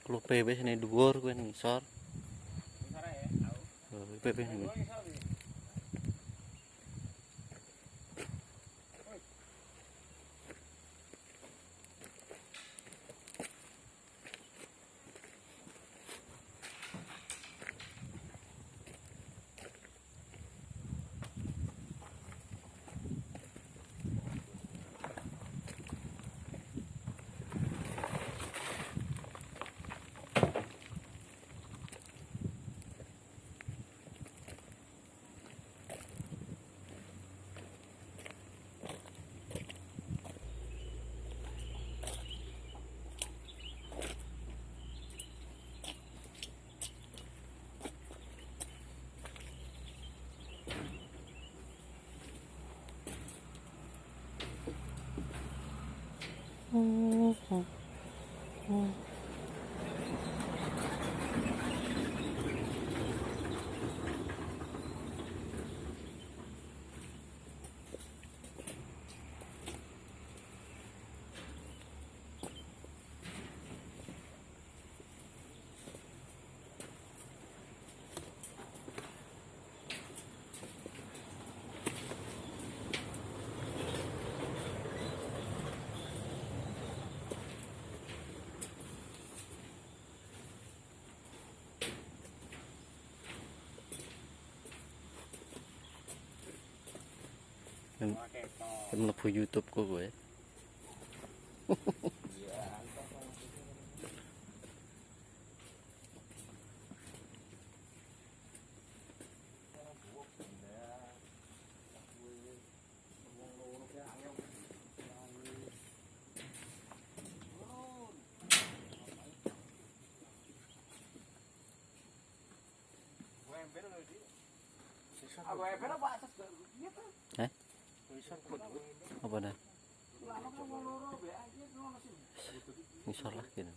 Klupe wis ning dhuwur kuwi ngisor. Ngisor ya, tau. Oh, pepe ini. Mlebu YouTube ku kowe. Eh? Apa dah? Ngisor lah gitu.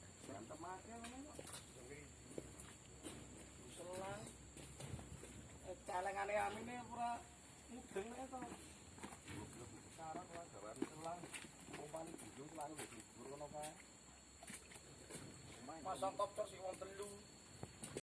Celengane amine ora mudeng to. Sekarang ora gawan selang. Umpani bujung selang libur kono kae. Masang kopter sing wong telu.